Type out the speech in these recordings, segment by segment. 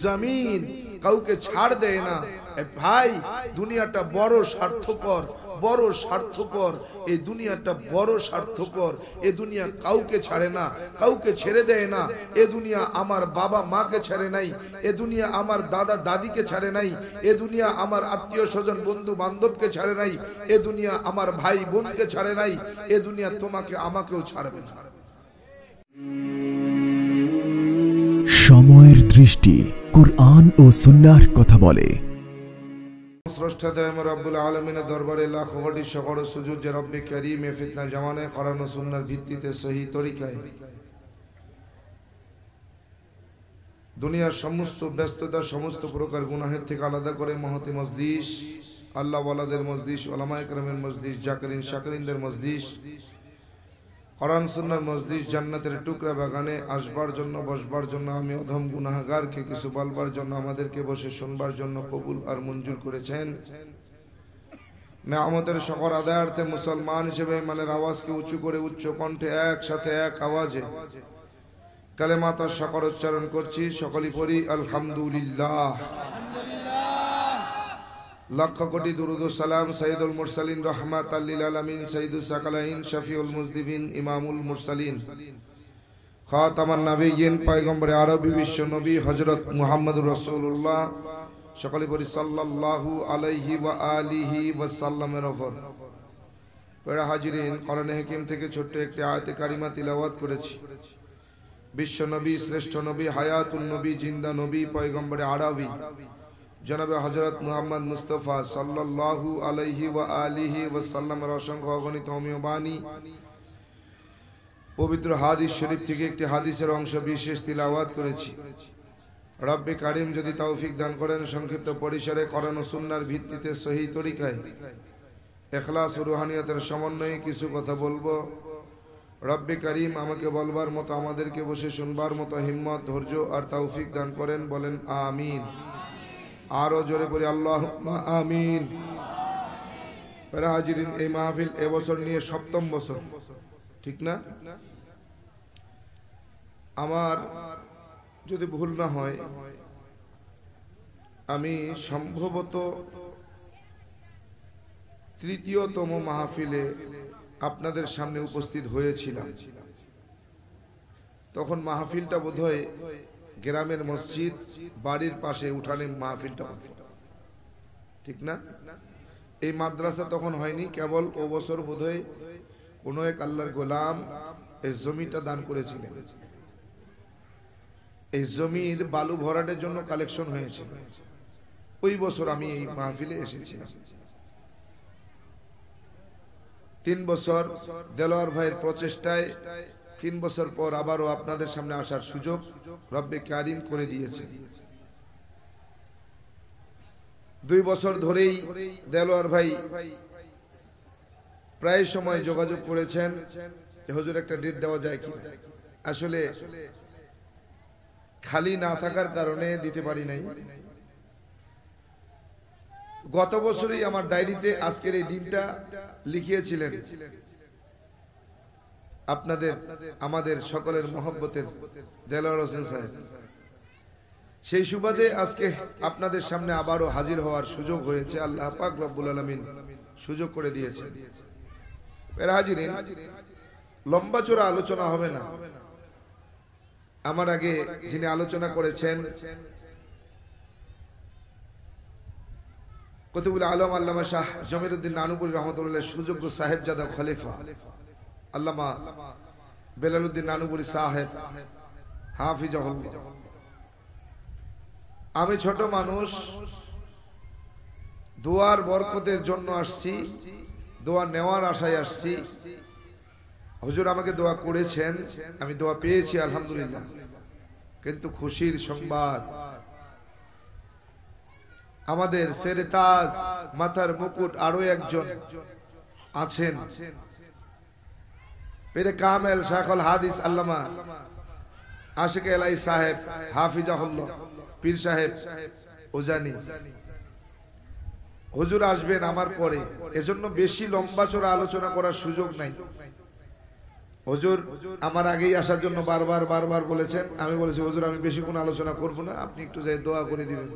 জমিন কাউকে ছাড় দেয় না ভাই। দুনিয়াটা বড় স্বার্থপর, বড় স্বার্থপর। এই দুনিয়াটা বড় স্বার্থপর। এ দুনিয়া কাউকে ছাড়ে না, কাউকে ছেড়ে দেয় না। এ দুনিয়া আমার বাবা মাকে ছাড়ে নাই, এ দুনিয়া আমার দাদা দাদিকে ছাড়ে নাই, এ দুনিয়া আমার আত্মীয় স্বজন বন্ধু বান্ধবকে ছাড়ে নাই, এ দুনিয়া আমার ভাই বোনকে ছাড়ে নাই, এ দুনিয়া তোমাকে আমাকেও ছাড়বে না। সময়ের দৃষ্টি কুরআন ও সুন্নাহর কথা বলে। স্রষ্টা দয়াম রব্বুল আলামিনের দরবারে লাখ কোটি শুকর ও সুজুদ যে রব্বে কারীম এ ফিতনা জামানায় কোরআন ও সুন্নাহর ভিত্তিতে সহিহ তরিকায় দুনিয়ার সমস্ত ব্যস্ততা, সমস্ত প্রকার গুনাহের থেকে আলাদা করে মহতি মজলিস, আল্লাহ ওয়ালাদের মজলিস, উলামায়ে কেরামের মজলিস, জাকিরিন শাকিরিনদের মজলিস, কোরআন সুন্নাহর মজলিস, জান্নাতের টুকরা বাগানে আসবার জন্য, বসবার জন্য, আমি অধম গুনাহগারকে কিছু বলবার জন্য, আমাদেরকে বসে শুনবার জন্য কবুল আর মঞ্জুর করেছেন। নেয়ামতের শুকর আদায়ার্থে মুসলমান হিসেবে ইমানের আওয়াজকে উঁচু করে উচ্চ কণ্ঠে একসাথে এক আওয়াজে কালেমাতার শুকর উচ্চারণ করছি। সকলেই পড়ি আলহামদুলিল্লাহ। লক্ষ কোটি দুরুদ ও সালাম সাইয়্যিদুল মুরসালিন রাহমাতাল লিল আলামিন সাইয়্যিদুস সাকালাইন শফিউল মুজনিবিন ইমামুল মুরসালিন খাতামান নবিয়্যিন পয়গম্বরে আরবি বিশ্ব নবী হযরত মুহাম্মদুর রাসূলুল্লাহ সকলে পড়ি সাল্লাল্লাহু আলাইহি ওয়া আলিহি ওয়া সাল্লামের উপর। প্রিয় হাজিরিন, কোরআনে হাকিম থেকে ছোট্ট একটি আয়াতে কারিমা তিলাওয়াত করেছি। বিশ্ব নবী, শ্রেষ্ঠ নবী, হায়াতুন নবী, জিন্দা নবী, পয়গম্বরে আরবি জনাবে হযরত মুহাম্মদ মুস্তাফা সাল্লাল্লাহু আলাইহি ওয়া আলিহি ওয়া সাল্লামের অসংখ্য অগণিত অমীয় বাণী পবিত্র হাদিস শরীফ থেকে একটি হাদিসের অংশ বিশেষ তিলাওয়াত করেছি। রব্বে কারীম যদি তৌফিক দান করেন, সংক্ষিপ্ত পরিসরে কোরআন ও সুন্নাহর ভিত্তিতে সহিহ তরিকায় ইখলাস ও রুহানিয়তের সমন্বয়ে কিছু কথা বলবো। রব্বে কারীম আমাকে বলবার মতো, আমাদেরকে বসে শুনবার মতো হিম্মত, ধৈর্য আর তৌফিক দান করেন। বলেন আমিন। আরো জোরে পড়ি আল্লাহুম্মা আমিন। প্রিয় হাজিরিন, এই মাহফিল এবছর নিয়ে ৭ম বছর, ঠিক না? আমার যদি ভুল না হয়, আমি সম্ভবত ৩য়তম মাহফিলে আপনাদের সামনে উপস্থিত হয়েছিলাম। তখন মাহফিলটা বোধহয় গ্রামের মসজিদ, বাড়ির পাশে উঠানে মাহফিলটা হতো, ঠিক না? এই মাদ্রাসা তখন হয়নি, কেবল ও বছর বোধহয় কোনো এক আল্লাহর গোলাম এই জমিটা দান করেছিলেন। এই জমির বালু ভরাটের জন্য কালেকশন হয়েছিল। ওই বছর আমি এই মাহফিলে এসেছিলাম। ৩ বছর দেলোয়ার ভাইয়ের প্রচেষ্টায় ৩ বছর পর আবারও আপনাদের সামনে আসার সুযোগ রব্বে কারীম করে দিয়েছে। ২ বছর ধরেই দেলোয়ার ভাই প্রায় সময় যোগাযোগ করেছেন যে হুজুর একটা ডেট দেওয়া যায় কিনা। আসলে খালি না থাকার কারণে দিতে পারি নাই। গত বছরই আমার ডায়েরিতে আজকের এই দিনটা লিখিয়েছিলেন আপনাদের, আমাদের সকলের মহব্বতের দেলোয়ার হোসেন সাহেব। সেই সুবাদে আজকে আপনাদের সামনে আবারও হাজির হওয়ার সুযোগ হয়েছে। আল্লাহ পাক রব্বুল আলামিন সুযোগ করে দিয়েছেন। প্রিয় হাজিরিন, লম্বা চড়া আলোচনা হবে না। আমার আগে যিনি আলোচনা করেছেন কুতুবুল আলম আল্লামা শাহ জমিরউদ্দিন নানুপুরী রহমতুল্লাহ, সুযোগ্য সাহেবজাদা খলিফা, আল্লামা বেলালউদ্দিন নানুপুরি সাহেব হাফিজাহুল্লাহ। আমি ছোট মানুষ, দোয়ার বরকতের জন্য আসছি, দোয়া নেওয়ার আশায় আসছি। হুজুর আমাকে দোয়া করেছেন, আমি দোয়া পেয়েছি আলহামদুলিল্লাহ। কিন্তু খুশির সংবাদ, আমাদের সেরে তাজ, মাথার মুকুট আরো একজন আছেন, পীরে কামেল শাইখুল হাদিস আল্লামা আশিক এলাই সাহেব হাফিজাহুল্লাহ পীর সাহেব ওজানি। হুজুর আসবেন আমার পরে, এজন্য বেশি লম্বা চড়া আলোচনা করার সুযোগ নাই। হুজুর আমার আগেই আসার জন্য বারবার বলেছেন। আমি বলেছি হুজুর আমি বেশি কোনো আলোচনা করব না, আপনি একটু যাই দোয়া করে দিবেন।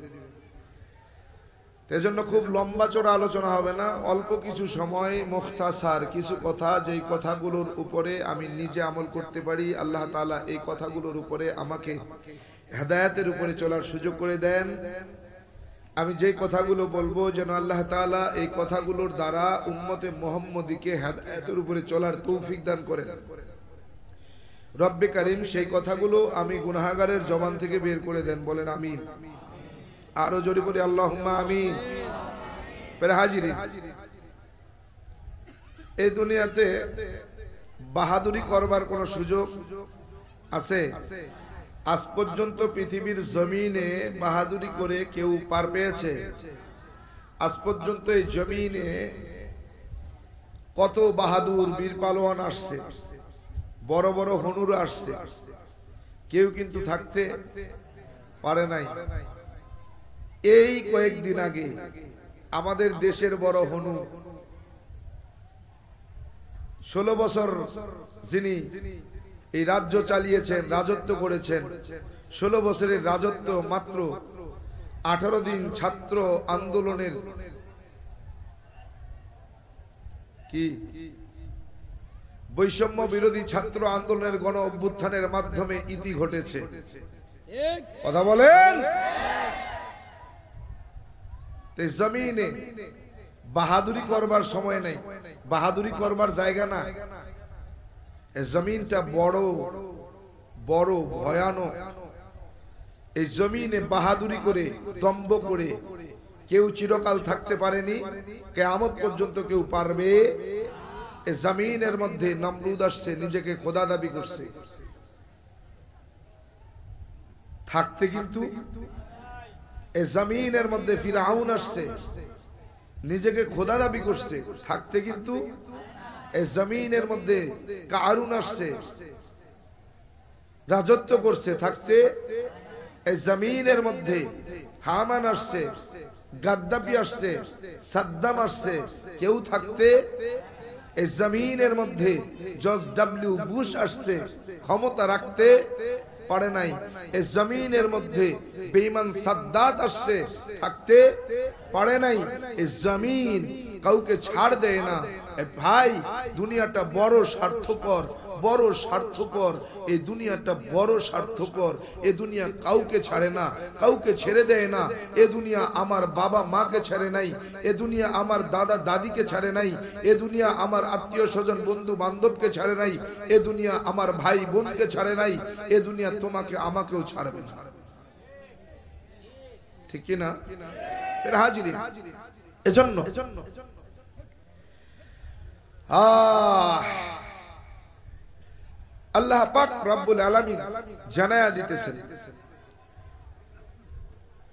এজন্য খুব লম্বা চড়া আলোচনা হবে না, অল্প কিছু সময় মুখতাসার কিছু কথা, যেই কথাগুলোর উপরে আমি নিজে আমল করতে পারি। আল্লাহ তাআলা এই কথাগুলোর উপরে আমাকে হেদায়েতের উপরে চলার সুযোগ করে দেন। আমি যেই কথাগুলো বলবো যেন আল্লাহ তাআলা এই কথাগুলোর দ্বারা উম্মতে মুহাম্মদীকে হেদায়েতের উপরে চলার তৌফিক দান করেন। রব্বে কারীম সেই কথাগুলো আমি গুনাহগারের জবান থেকে বের করে দেন, বলেন আমিন। আরো জোরে বলি আল্লাহুম্মা আমিন। ফের হাজিরি, এই দুনিয়াতে বাহাদুরি করবার কোন সুযোগ আছে? আজ পর্যন্ত পৃথিবীর জমিনে বাহাদুরি করে কেউ পার পেয়েছে? আজ পর্যন্ত এই জমিনে কত বাহাদুর বীর পালোয়ান আসছে, বড় বড় হনুর আসছে, কেউ কিন্তু থাকতে পারে নাই। এই কয়েকদিন আগে আমাদের দেশের বড় হনু, 16 বছর যিনি এই রাজ্য চালিয়েছেন, রাজত্ব করেছেন, 16 বছরের রাজত্ব মাত্র 18 দিন ছাত্র আন্দোলনের কি বৈষম্য বিরোধী ছাত্র আন্দোলনের গণ অভ্যুত্থানের মাধ্যমে ইতি ঘটেছে। কথা বলেন। জমিনে বাহাদুরি করবার সময় নেই, বাহাদুরি করবার জায়গা না। জমিনটা বড় বড় ভয়ানক। এই জমিনে বাহাদুরি করে দম্ভ করে কেউ চিরকাল থাকতে পারেনি, কিয়ামত পর্যন্ত কেউ পারবে। এই জমিনের মধ্যে নমরুদ আসছে, নিজেকে খোদা দাবি করছে, থাকতে কিন্তু। এই জমিনের মধ্যে ফিরআউন আসছে, নিজেকে খোদা দাবি করছে, থাকতে কিন্তু। এই জমিনের মধ্যে কারুন আসছে, রাজত্ব করছে, থাকতে। এই জমিনের মধ্যে হামান আসছে, গাদ্দাফি আসছে, সাদ্দাম আসছে, কেউ থাকতে। এই জমিনের মধ্যে জর্জ ডব্লিউ বুশ আসছে, ক্ষমতা রাখতে পারে নাই। এই জমিনের মধ্যে বেঈমান সাদ্দাত আসছে, থাকতে পারে নাই। এই জমিন কাউকে ছাড় দেয় না। ভাই দুনিয়াটা বড় স্বার্থপর, বড় স্বার্থপর। এই দুনিয়াটা বড় স্বার্থপর। এ দুনিয়া কাউকে ছাড়ে না, কাউকে ছেড়ে দেয় না। এ দুনিয়া আমার বাবা মাকে ছেড়ে নাই, এ দুনিয়া আমার দাদা দাদিকে ছাড়ে নাই, এ দুনিয়া আমার আত্মীয় স্বজন বন্ধু বান্ধবকে ছাড়ে নাই, এ দুনিয়া আমার ভাই বোনকে ছাড়ে নাই, এ দুনিয়া তোমাকে আমাকেও ছাড়বে না। ঠিক কি না? এর হাজিরি। এজন্য আল্লাহ পাক রব্বুল আলামিন জানায়া দিতেছেন,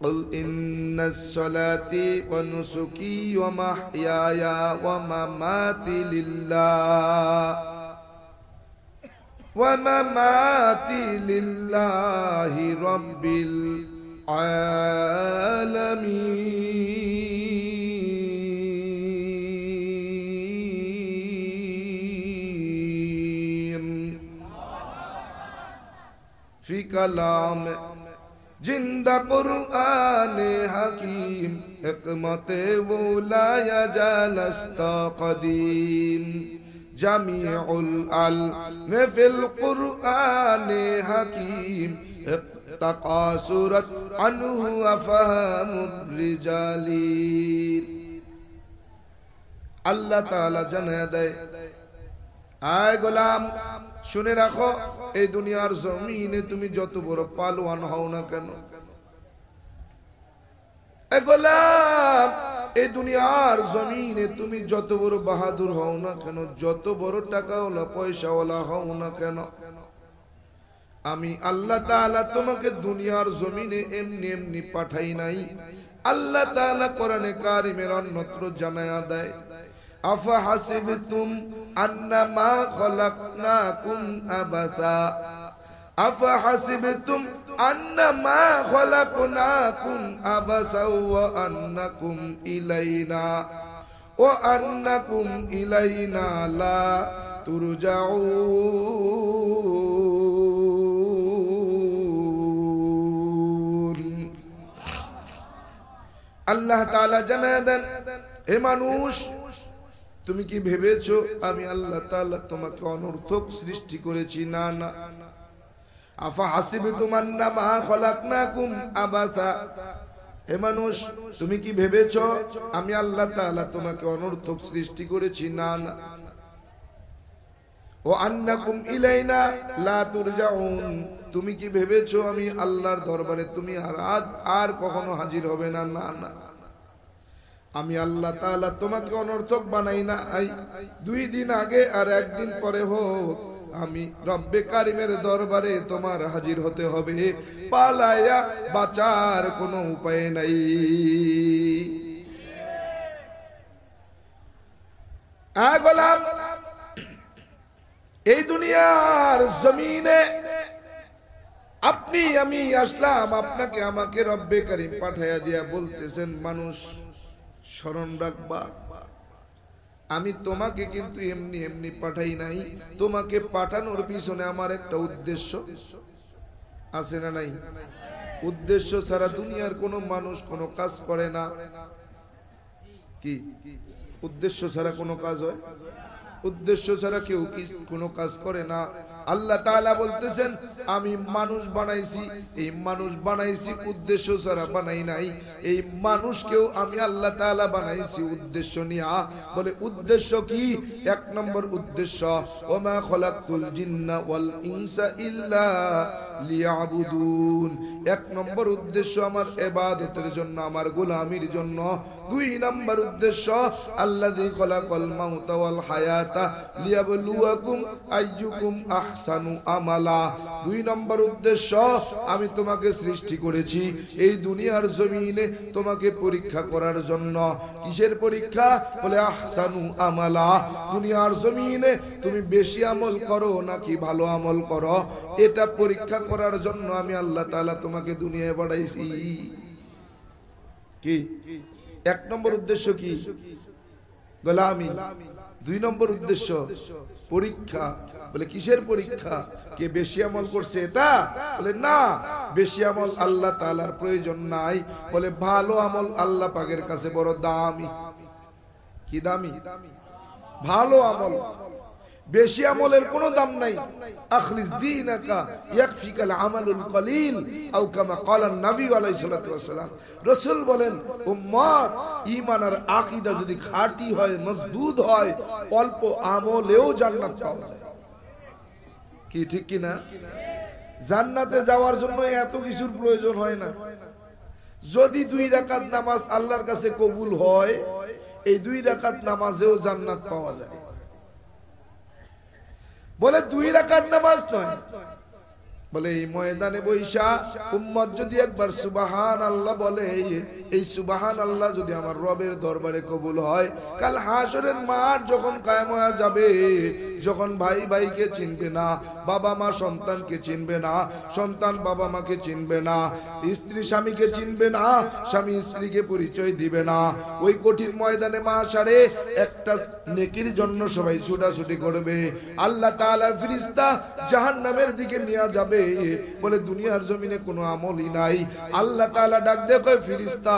কুল ইন্নাস সালাতি ওয়া নুসুকি ওয়া মাহইয়ায়া ওয়া মামাতি লিল্লাহি রাব্বিল আলামিন। ফি কালাম জিন্দা কুরআন হাকিম হিকমতে ওলায়া জালাস্তা কদিম জামিউল আলম ফিল কুরআন হাকিম তাকাসুরাত আনহু আফহামুর রিজালি। আল্লাহ তাআলা জানায় দেয়, আয় গোলাম শুনে রাখো, এই দুনিয়ার জমিনে তুমি যত বড় পালোয়ান হও না কেন, এ গোলাম এই দুনিয়ার জমিনে তুমি যত বড় বাহাদুর হও না কেন, যত বড় টাকাওয়ালা পয়সাওয়ালা হও না কেন, আমি আল্লাহ তাআলা তোমাকে দুনিয়ার জমিনে এমনি এমনি পাঠাই নাই। আল্লাহ তাআলা কোরআনে কারিমের অন্যত্র জানায়া দেয়, আফা হাসিবতুম আন্নামা খলাকনাকুম আবাসা, আফা হাসিবতুম আন্নামা খলাকনাকুম আবাসা ওয়া আন্নাকুম ইলাইনা লা তুরজাউন। আল্লাহ তাআলা জানায় দেন, হে মানুষ তুমি কি ভেবেছো আমি আল্লাহ তাআলা তোমাকে অনর্থক সৃষ্টি করেছি? না না। আফা হাসিবতুম আন্নামা খলাকনাকুম আবাসা, হে মানুষ তুমি কি ভেবেছো আমি আল্লাহ তাআলা তোমাকে অনর্থক সৃষ্টি করেছি? না না। ও আন্নাকুম ইলাইনা লা তুরজাউন, তুমি কি ভেবেছো আমি আল্লাহর দরবারে তুমি আর কখনো হাজির হবে না? না না। আমি আল্লাহ তাআলা তোমাকে অনর্থক বানাই না। 2 দিন আগে আর 1 দিন পরে হোক, আমি রব্বে কারিমের দরবারে তোমার হাজির হতে হবে, পালায়া বাঁচার কোনো উপায় নাই। গোলাম এই দুনিয়ার জমিনে আপনি আমি আসলাম, আপনাকে আমাকে রব্বে কারিম পাঠাইয়া দিয়া বলতেছেন, মানুষ স্মরণ রাখবা আমি তোমাকে কিন্তু এমনি এমনি পাঠাই নাই, তোমাকে পাঠানোর পিছনে আমার একটা উদ্দেশ্য আছে না নাই? উদ্দেশ্য ছাড়া দুনিয়ার কোনো মানুষ কোনো কাজ করে না। কি উদ্দেশ্য ছাড়া কোনো কাজ হয়? উদ্দেশ্য ছাড়া কেউ কি কোনো কাজ করে না। আল্লাহ তাআলা বলতেছেন আমি মানুষ বানাইছি, এই মানুষ বানাইছি উদ্দেশ্য ছাড়া বানাই নাই। এই মানুষকেও আমি আল্লাহ তাআলা বানাইছি উদ্দেশ্য নিয়া। বলে উদ্দেশ্য কি? 1 নম্বর উদ্দেশ্য, ওমা খলাকতুল জিন্না ওয়াল ইনসা ইল্লা লিয়াবুদুন। 1 নম্বর উদ্দেশ্য আমার ইবাদতের জন্য, আমার গোলামির জন্য। 2 নম্বর উদ্দেশ্য, আল্লাযী খলাকাল মাউতা ওয়াল হায়াতা লিয়াবলুয়াকুম আইয়ুকুম আহসানু আমালা। 2 নম্বর উদ্দেশ্য, আমি তোমাকে সৃষ্টি করেছি এই দুনিয়ার জমিনে তোমাকে পরীক্ষা করার জন্য। কিসের পরীক্ষা? বলে আহসানু আমালা। দুনিয়ার জমিনে তুমি বেশি আমল করো নাকি ভালো আমল করো, এটা পরীক্ষা করার জন্য আমি আল্লাহ তাআলা তোমাকে দুনিয়ায় পাঠাইছি। কি 1 নম্বর উদ্দেশ্য কি? গোলামি। 2 নম্বর উদ্দেশ্য পরীক্ষা। বলে কিসের পরীক্ষা? কে বেশি আমল করছে এটা? বলে না, বেশি আমল আল্লাহ তাআলার প্রয়োজন নাই। বলে ভালো আমল আল্লাহ পাকের কাছে বড় দামি। কি দামি? ভালো আমল। বেশি আমলের কোনো দাম নাই। আখলিস দীনাকা ইয়াকফিকাল আমালুল কলিল আও কামা ক্বালা নবী আলাইহিস সালাতু ওয়াস সালাম। রাসূল বলেন, উম্মত ঈমান আর আকীদা যদি খাঁটি হয়, মজবুত হয়, অল্প আমলেও জান্নাত পাওয়া যায়। কি ঠিক কি না? জান্নাতে যাওয়ার জন্য এত কিছুর প্রয়োজন হয় না। যদি 2 রাকাত নামাজ আল্লাহর কাছে কবুল হয়, এই 2 রাকাত নামাজেও জান্নাত পাওয়া যায়। বলে 2 রাকাত নামাজ নয়, বলে এই ময়দানে বৈশা উম্মত যদি একবার সুবহানাল্লাহ বলে, এই সুবহানাল্লাহ যদি আমার রবের দরবারে কবুল হয়, কাল হাসরের মাঠ যখন কায়েম হয়ে যাবে, যখন ভাই ভাইকে চিনবে না, বাবা মা সন্তানকে চিনবে না, সন্তান বাবা মাকে চিনবে না, স্ত্রী স্বামীকে চিনবে না, স্বামী স্ত্রীকে পরিচয় দিবে না, ওই কঠিন ময়দানে মাহশারে একটা নেকির জন্য সবাই ছুটাছুটি করবে। আল্লাহ তাআলার ফেরেশতা জাহান্নামের দিকে নিয়ে যাবে। বলে দুনিয়ার জমিনে কোনো আমলই নাই। আল্লাহ তাআলা ডাক দিয়ে কয়, ফেরেশতা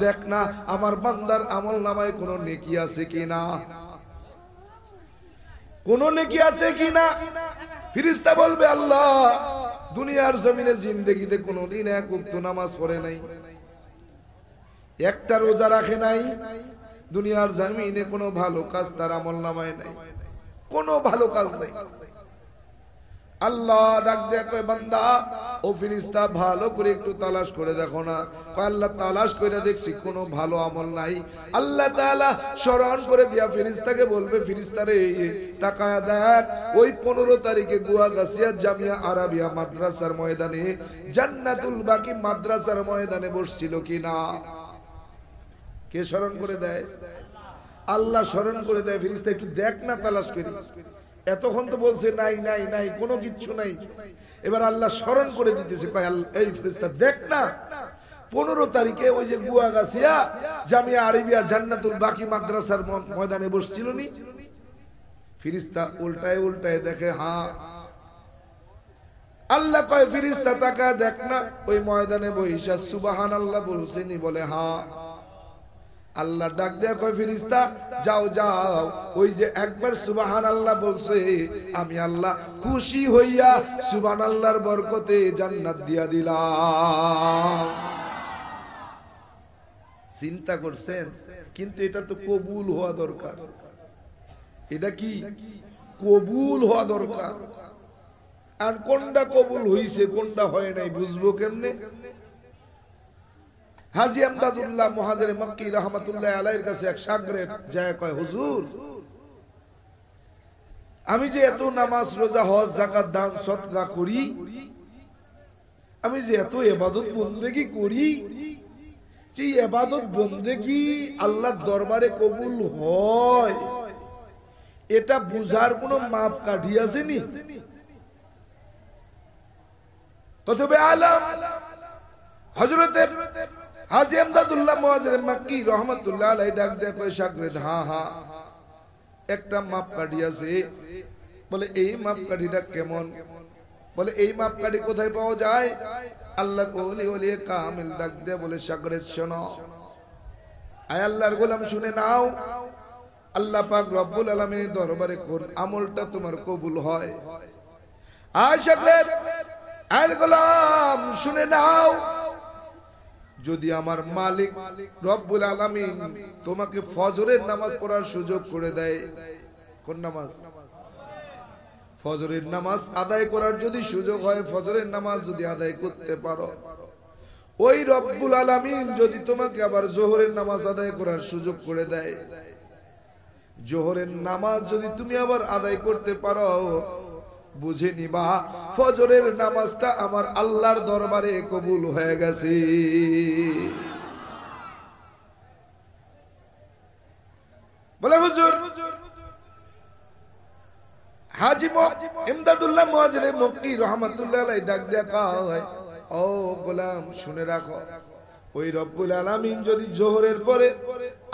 দেখ না আমার বান্দার আমল নামায় কোনো নেকি আছে কিনা, কোন নেকি আছে কিনা। ফেরেশতা বলবে, আল্লাহ দুনিয়ার জমিনে জিন্দেগিতে কোনোদিন 1 ওয়াক্ত নামাজ পড়ে নাই, একটা রোজা রাখে নাই, দুনিয়ার জমিনে কোনো ভালো কাজ তার আমল নামায় নাই। কোনো ভালো কাজ নাই। আল্লাহ ডাক দেয়া কয় বান্দা ও ফেরেশতা ভালো করে একটু তালাশ করে দেখো না। আল্লাহ তালাশ করে দেখছি কোনো ভালো আমল নাই। আল্লাহ তাআলা স্মরণ করে দিয়া ফেরেশতাকে বলবে ফেরেশতারে তাকায়া দেখ ওই 15 তারিখে গুয়াগাছিয়া জামিয়া আরাবিয়া মাদ্রাসার ময়দানে জান্নাতুল বাকি মাদ্রাসার ময়দানে বসছিল কিনা। কে স্মরণ করে দেয়? আল্লাহ স্মরণ করে দেয়। ফেরেশতা একটু দেখ না তালাশ করে। এতক্ষণ তো বলছে নাই নাই নাই কোনো কিচ্ছু নাই। এবার আল্লাহ স্মরণ করে দিতেছে কয় এই ফেরেশতা দেখ না 15 তারিখে ওই যে গুয়াগাছিয়া জামিয়া আরাবিয়া জান্নাতুল বাকি মাদ্রাসার ময়দানে বসছিল নি। ফেরেশতা উল্টায় উল্টায় দেখে হ্যাঁ। আল্লাহ কয় ফেরেশতা তাকা দেখ না ওই ময়দানে বইসা সুবহানাল্লাহ বলছেনি। বলে হ্যাঁ। আল্লাহ ডাক দেয়া কয় ফেরেশতা যাও যাও ওই যে একবার সুবহানাল্লাহ বলছে আমি আল্লাহ খুশি হইয়া সুবহানাল্লাহর বরকতে জান্নাত দিয়া দিলাম। চিন্তা করছেন? কিন্তু এটা তো কবুল হওয়া দরকার। এটা কি কবুল হওয়া দরকার। আর কোনটা কবুল হইছে কোনটা হয় নাই বুঝবো কেমনে? হাজী আমদাদুল্লাহ মুহাজির মক্কি রাহমাতুল্লাহ আলাইহির কাছে এক শাগরেদ যায় কয় হুজুর আমি যে এত নামাজ রোজা হজ যাকাত দান সদকা করি, আমি যে এত ইবাদত বন্দেগী করি, যে ইবাদত বন্দেগী আল্লাহর দরবারে কবুল হয় এটা বুঝার কোনো মাপ কাঠি আছে নি? কতবে আলম হযরত হাজী আমদাদুল্লাহ মুহাজির মক্কি রাহমাতুল্লাহ আলাইহি ডাক দেয়া কয় শাগরেদ হ্যাঁ হ্যাঁ একটা মাপ কাঠি আছে। বলে এই মাপ কাঠিটা কেমন? বলে এই মাপ কাঠি কোথায় পাওয়া যায়? আল্লাহর ওলি ওলি কামিল ডাক দেয়া বলে শাগরেদ শোনো, আয় আল্লাহর গোলাম শুনে নাও, আল্লাহ পাক রব্বুল আলামিনের দরবারে কোন আমলটা তোমার কবুল হয়। আয় শাগরেদ আয় গোলাম শুনে নাও, যদি আমার মালিক রব্বুল আলামিন তোমাকে ফজরের নামাজ পড়ার সুযোগ করে দেয়, কোন নামাজ? ফজরের নামাজ আদায় করার যদি সুযোগ হয়, ফজরের নামাজ যদি আদায় করতে পারো, ওই রব্বুল আলামিন যদি তোমাকে আবার জোহরের নামাজ আদায় করার সুযোগ করে দেয়, জোহরের নামাজ যদি তুমি আবার আদায় করতে পারো, বুঝে নিবা ফজরের নামাজটা আমার আল্লাহর দরবারে কবুল হয়ে গেছে। বলে হুজুর হাজী ইমদাদুল্লাহ মুহাজির মক্কি রাহমাতুল্লাহ আলাইহি ডাক দেয়া কয় ও গোলাম শুনে রাখো, ওই রব্বুল আলামিন যদি জোহরের পরে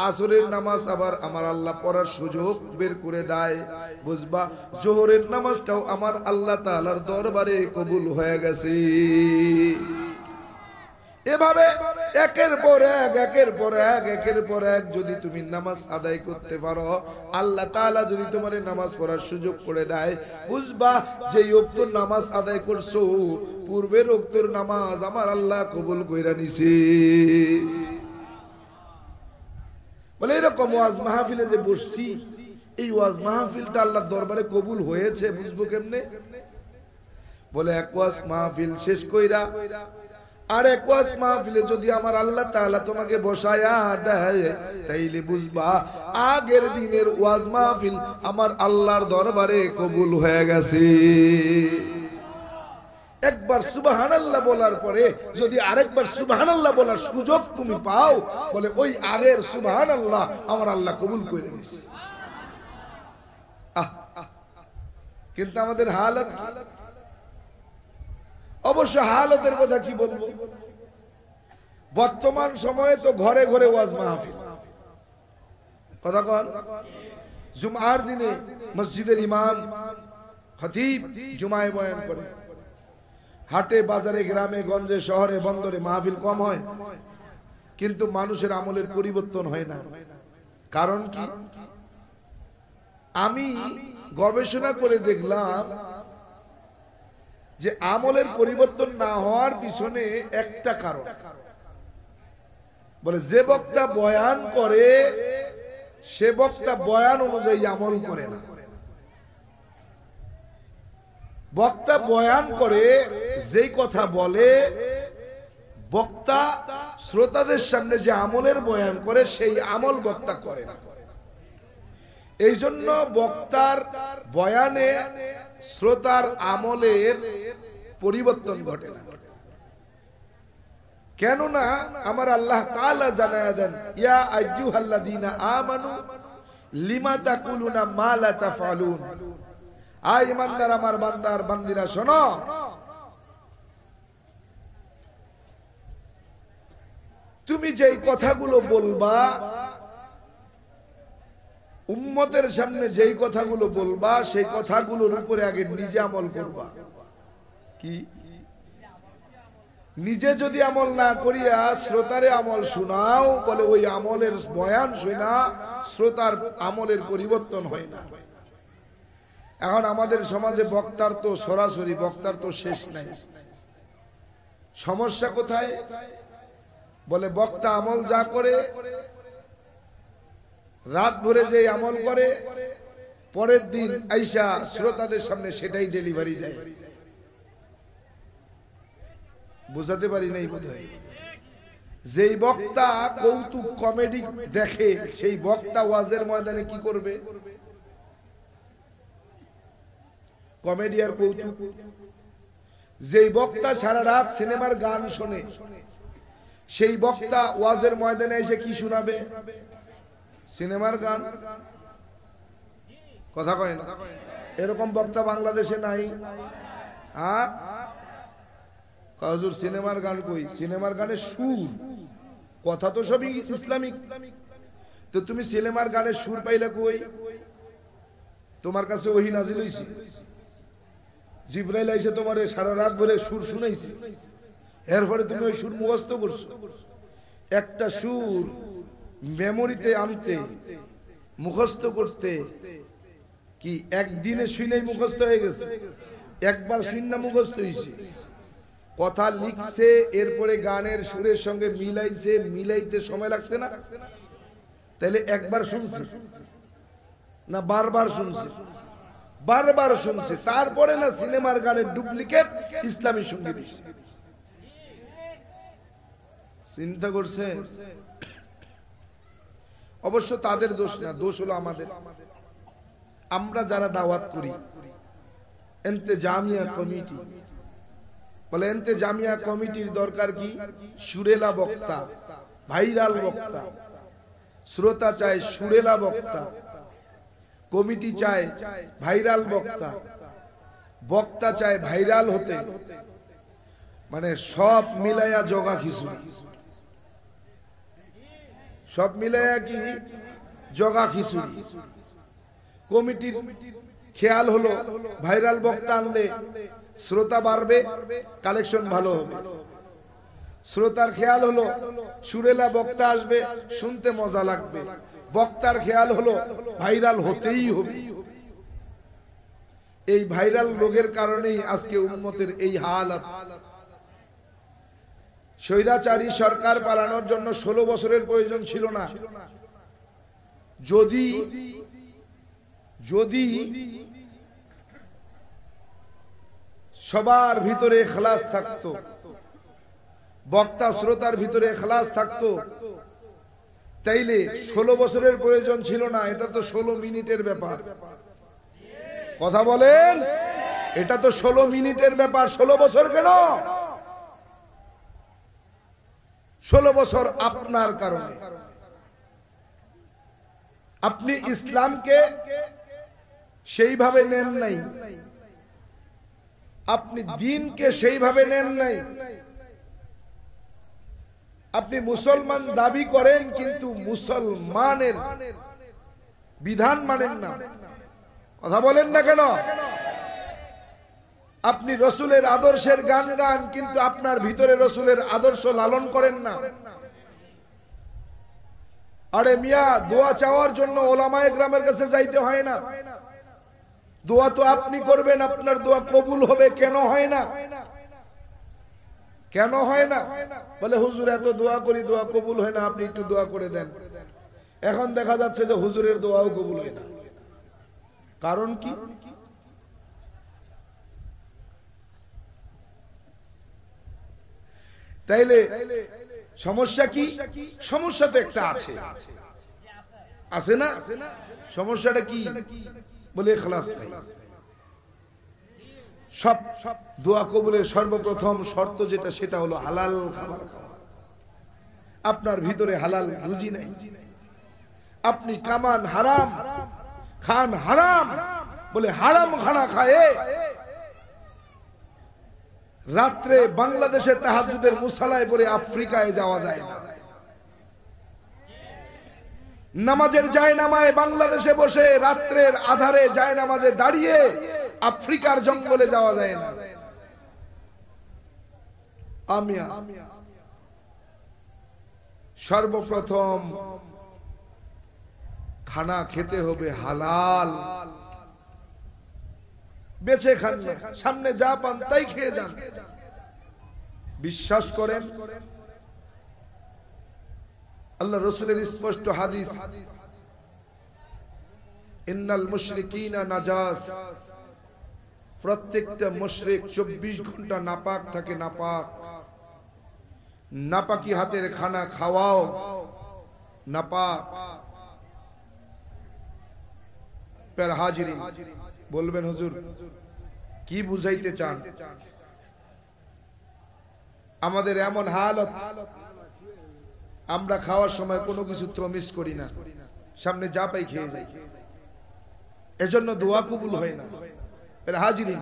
আসরের নামাজ আবার আমার আল্লাহ পড়ার সুযোগ বের করে দেয়, বুঝবা জোহরের নামাজটাও আমার আল্লাহ তাআলার দরবারে কবুল হয়ে গেছে। এভাবে একের পর এক একের পর এক একের পর এক যদি তুমি নামাজ আদায় করতে পারো, আল্লাহ তাআলা যদি তোমার নামাজ পড়ার সুযোগ করে দেয়, বুঝবা যে ওয়াক্তের নামাজ আদায় করছো পূর্বের ওয়াক্তের নামাজ আমার আল্লাহ কবুল কইরা নিছে। বলে এরকম ওয়াজ মাহফিলে যে বসছি, এই ওয়াজ মাহফিলটা আল্লাহর দরবারে কবুল হয়েছে বুঝবো কেমনে? বলে এক ওয়াজ মাহফিল শেষ কইরা আর এক ওয়াজ মাহফিলে যদি আমার আল্লাহ তাআলা তোমাকে বসায়া দেয়, তাইলে বুঝবা আগের দিনের ওয়াজ মাহফিল আমার আল্লাহর দরবারে কবুল হয়ে গেছে। একবার সুবহানাল্লাহ বলার পরে যদি আরেকবার সুবহানাল্লাহ বলার সুযোগ তুমি পাও, বলে ওই আগের সুবহানাল্লাহ আমার আল্লাহ কবুল করে নিয়েছে। কিন্তু আমাদের হালত, অবশ্য হালতের কথা কি বলবো, বর্তমান সময়ে তো ঘরে ঘরে ওয়াজ মাহফিল। কথা কন, জুমার দিনে মসজিদের ইমাম খতিব জুমায় বয়ান করে, হাটে বাজারে গ্রামে গঞ্জে শহরে বন্দরে মাহফিল কম হয়, কিন্তু মানুষের আমলের পরিবর্তন হয় না। কারণ কি? আমি গবেষণা করে দেখলাম যে আমলের পরিবর্তন না হওয়ার পিছনে একটা কারণ, বলে যে বক্তা বয়ান করে সে বক্তা বয়ান অনুযায়ী আমল করে না। বক্তা বয়ান করে যেই কথা বলে, বক্তা শ্রোতাদের সামনে যে আমলের বয়ান করে সেই আমল বক্তা করে না। এই জন্য বক্তার বয়ানে শ্রোতার আমলের পরিবর্তন ঘটে না। কেননা আমার আল্লাহ তাআলা জানায়া দেন, ইয়া আইয়ুহাল্লাযীনা আমানু লিমা তাকুলুনা মা লা তাফআলুন। আয় ঈমানদার আমার বান্দার বান্দিরা শোনো, তুমি যেই কথাগুলো বলবা, উম্মতের সামনে যেই কথাগুলো বলবা, সেই কথাগুলোর উপরে আগে নিজে আমল করবা। কি? নিজে যদি আমল না করিয়া শ্রোতারে আমল শোনাও, বলে ওই আমলের বয়ান শোনা শ্রোতার আমলের পরিবর্তন হয় না। এখন আমাদের সমাজে বক্তার তো সরাসরি বক্তার তো শেষ নাই। সমস্যা কোথায়? বলে বক্তা আমল যা করে, রাত ভরে যে আমল করে, পরের দিন আইসা শ্রোতাদের সামনে সেটাই ডেলিভারি দেয়। বুঝাতে পারি নাই বোধহয়। যেই বক্তা কৌতুক কমেডি দেখে, সেই বক্তা ওয়াজের ময়দানে কি করবে? কমেডি আর কৌতুক। যেই বক্তা সারা রাত সিনেমার গান শোনে, সেই বক্তা ওয়াজের ময়দানে এসে কি শোনাবে? সিনেমার গান। কথা কয় না? এরকম বক্তা বাংলাদেশে নাই। হ্যাঁ, হুজুর সিনেমার গান কই? সিনেমার গানের সুর, কথা তো সবই ইসলামিক। তো তুমি সিনেমার গানের সুর পাইলা কই? তোমার কাছে ওহী নাজিল হইছে, জিবরাইল আইসে তোমারে সারা রাত ভরে সুর শুনাইছে, এরপরে তুমি ওই সুর মুখস্থ করছো। একটা সুর মেমোরিতে আনতে, মুখস্থ করতে কি একদিনে শুনেই মুখস্থ হয়ে গেছে? একবার শুননা মুখস্থ হইছে। কথা লিখছে, এরপরে গানের সুরের সঙ্গে মিলাইছে, মিলাইতে সময় লাগছে না? তাহলে একবার শুনছে না বারবার শুনছে? বারবার শুনছে। তারপরে না সিনেমার গানের ডুপ্লিকেট ইসলামী সঙ্গীত। চিন্তা করছে? অবশ্য তাদের দোষ না, দোষ হলো আমাদের। আমরা যারা দাওয়াত করি, ইন্তেজামিয়া কমিটি, বলে ইন্তেজামিয়া কমিটির দরকার কি? সুরেলা বক্তা, ভাইরাল বক্তা। শ্রোতা চায় সুরেলা বক্তা, কমিটি চায় ভাইরাল বক্তা, বক্তা চায় ভাইরাল হতে। মানে সব মিলাইয়া জগা খিচুড়ি, সব মিলাইয়া কি জগা খিচুড়ি। কমিটির খেয়াল হলো ভাইরাল বক্তা আনলে শ্রোতা বাড়বে, কালেকশন ভালো হবে। শ্রোতার খেয়াল হলো সুরেলা বক্তা আসবে, শুনতে মজা লাগবে। বক্তার খেয়াল হলো ভাইরাল হতেই হবে। এই ভাইরাল লোকের কারণেই আজকে উম্মতের এই হালাত। স্বৈরাচারী সরকার পালানোর জন্য 16 বছরের প্রয়োজন ছিল না। যদি যদি সবার ভিতরে ইখলাস থাকতো, বক্তা শ্রোতার ভিতরে ইখলাস থাকতো, তাইলে 16 বছরের প্রয়োজন ছিল না। এটা তো 16 মিনিটের ব্যাপার। কথা বলেন, এটা তো 16 মিনিটের ব্যাপার। 16 বছর কেন? 16 বছর আপনার কারণে। আপনি ইসলামকে সেইভাবে নেন নাই, আপনি দ্বীনকে সেইভাবে নেন নাই। আপনি মুসলমান দাবি করেন, কিন্তু মুসলমানের বিধান মানেন না। কথা বলেন না কেন? আপনি রসুলের আদর্শের গান গান, কিন্তু আপনার ভিতরে রসুলের আদর্শ লালন করেন না। আরে মিয়া, দোয়া চাওয়ার জন্য ওলামায়ে কেরামের কাছে যাইতে হয় না। দোয়া তো আপনি করবেন, আপনার দোয়া কবুল হবে। কেন হয় না? কেন হয় না? বলে হুজুর এত দোয়া করি, দোয়া কবুল হয় না, আপনি একটু দোয়া করে দেন। এখন দেখা যাচ্ছে যে হুজুরের দোয়াও কবুল হয় না। কারণ কি? তাইলে সমস্যা কি? সমস্যা তো একটা আছে, আছে না? সমস্যাটা কি? বলে ইখলাস নাই। সব দোয়া কবুলের সর্বপ্রথম শর্ত যেটা, সেটা হলো হালাল খাবার খাওয়া। আপনার ভিতরে হালাল রুজি নাই, আপনি কামান হারাম, খান হারাম, বলে হারাম খানা খায় রাত্রে বাংলাদেশে তাহাজ্জুদের মুসালায় পড়ে আফ্রিকায় যাওয়া যায় না। নামাজের জায়নামায় বাংলাদেশে বসে রাত্রের আধারে জায়নামাজে দাঁড়িয়ে আফ্রিকার জঙ্গলে যাওয়া যায় না। আমিয়া সর্বপ্রথম খানা খেতে হবে হালাল, বেঁচে খান না, সামনে যা পান তাই খেয়ে যান। বিশ্বাস করেন আল্লাহ রসুলের স্পষ্ট হাদিস, ইন্নাল মুশরিকিনা নাজাস, প্রত্যেকটা মুশরিক 24 ঘন্টা নাপাক থাকে। নাপাক, নাপাকি হাতের খানা খাওয়াও নাপাক। পের হাজিরিন, বলবেন হুজুর কি বুঝাইতে চান? আমাদের এমন হালত, আমরা খাওয়ার সময় কোনো কিছু তমিজ করি না, সামনে যা পাই খেয়ে যাই, এজন্য দোয়া কবুল হয় না। পের হাজিরিন,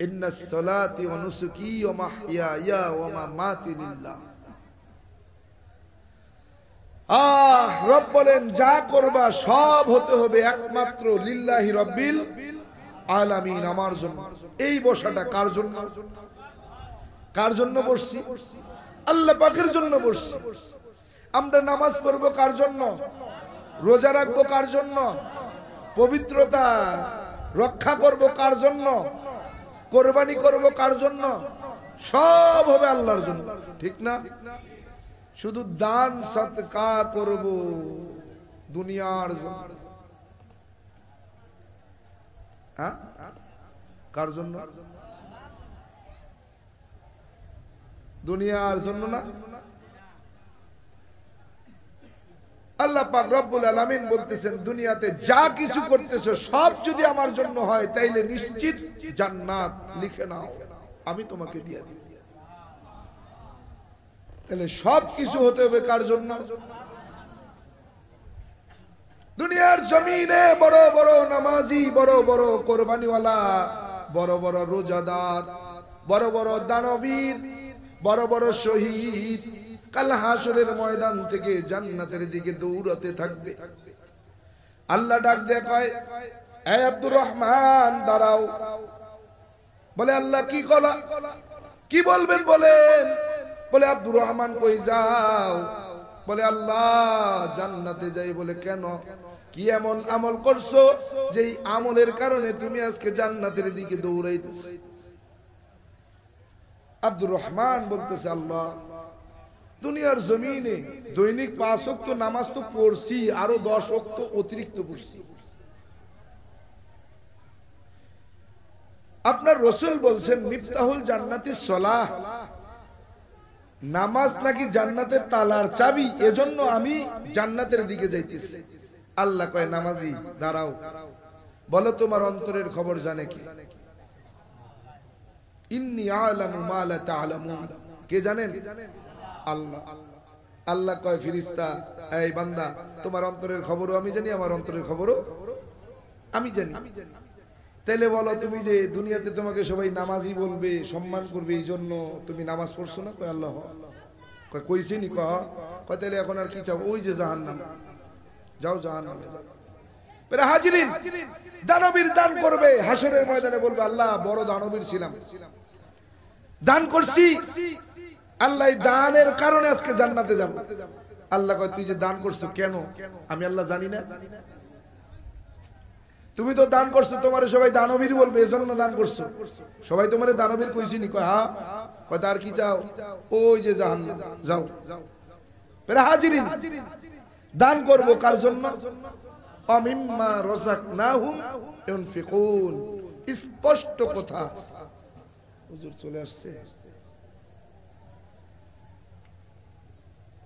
ইন্নাস সালাতি ওয়া নুসুকি ওয়া মাহইয়ায়া ওয়া মামাতি লিল্লাহ। রব বলেন যা করবা সব হতে হবে একমাত্র লিল্লাহি রাব্বিল আলামিন, আমার জন্য। এই বসাটা কার জন্য? কার জন্য বসছি? আল্লাহ পাকের জন্য বসছি। আমরা নামাজ পড়বো কার জন্য? রোজা রাখবো কার জন্য? পবিত্রতা রক্ষা করব কার জন্য? কোরবানি করব কার জন্য? সব হবে আল্লাহর জন্য, ঠিক না? শুধু দান সদকা করব দুনিয়ার জন্য। হ্যাঁ, কার জন্য? দুনিয়ার জন্য না। আল্লাহ পাক রব্বুল আলামিন বলতেছেন, দুনিয়াতে যা কিছু করতেছো সব যদি আমার জন্য হয় তাইলে নিশ্চিত জান্নাত লিখে নাও, আমি তোমাকে দিয়ে দিব। তাহলে সব কিছু হতে হবে কার জন্য? দুনিয়ার জমিনে বড় বড় নামাজি, বড় বড় কোরবানিওয়ালা, বড় বড় রোজাদার, বড় বড় দানবীর, বড় বড় শহীদ কাল হাসরের ময়দান থেকে জান্নাতের দিকে দৌড়াতে থাকবে। আল্লাহ ডাক দিয়ে কয়, এই আব্দুর রহমান দাঁড়াও। বলে আল্লাহ কি কলা, কি বলবেন বলেন? বলে আব্দুর রহমান কই যাও? বলে আল্লাহ জান্নাতে যাই। বলে কেন? কি এমন আমল করছো যেই আমলের কারণে তুমি আজকে জান্নাতের দিকে দৌড়াইতেছ? আব্দুর রহমান বলতেছে, আল্লাহ দুনিয়ার জমিনে দৈনিক 5 ওয়াক্ত নামাজ তো পড়ছি, আরো 10 ওয়াক্ত অতিরিক্ত পড়ছি। আপনার রাসূল বলছেন মিফতাহুল জান্নাতিস সালাহ, নামাজ নাকি জান্নাতের তালার চাবি, এজন্য আমি জান্নাতের দিকে যাইতেছি। আল্লাহ কয়, নামাজি দাঁড়াও, বলো তোমার অন্তরের খবর জানে কি? ইন্নী আ'লামু মা লা তা'লামুন, কে জানেন? আল্লাহ। আল্লাহ কয়, ফেরেশতা এই বান্দা, তোমার অন্তরের খবরও আমি জানি, আমার অন্তরের খবরও আমি জানি। তাইলে বলো, তুমি যে দুনিয়াতে তোমাকে সবাই নামাজি বলবে, সম্মান করবে, এই জন্য তুমি নামাজ পড়ছো না? কয় আল্লাহ। কয় কইছি নি? কয় তাইলে এখন আর কি চাও? ওই যে জাহান্নাম, যাও জাহান্নামে। হাজিরিন, দানবীর দান করবে, হাসরের ময়দানে বলবে আল্লাহ বড় দানবীর ছিলাম, দান করছি, আল্লাহ দানের কারণে আজকে জান্নাতে যাব। আল্লাহ কয়, তুই যে দান করছো কেন? আমি আল্লাহ জানি না? তুমি তো দান করছো, তোমার সবাই দানবীর বলবে, এজন্য দান করছো। সবাই তোমারে দানবীর কইছি নি? কয় হ্যাঁ। কয় তার কি চাও? ওই যে জাহান্নাম, যাও। হাজিরিন, দান করব কার জন্য? আমিম্মা রাযাকনাহুম ইউনফিকুন, স্পষ্ট কথা। হুজুর চলে আসছে।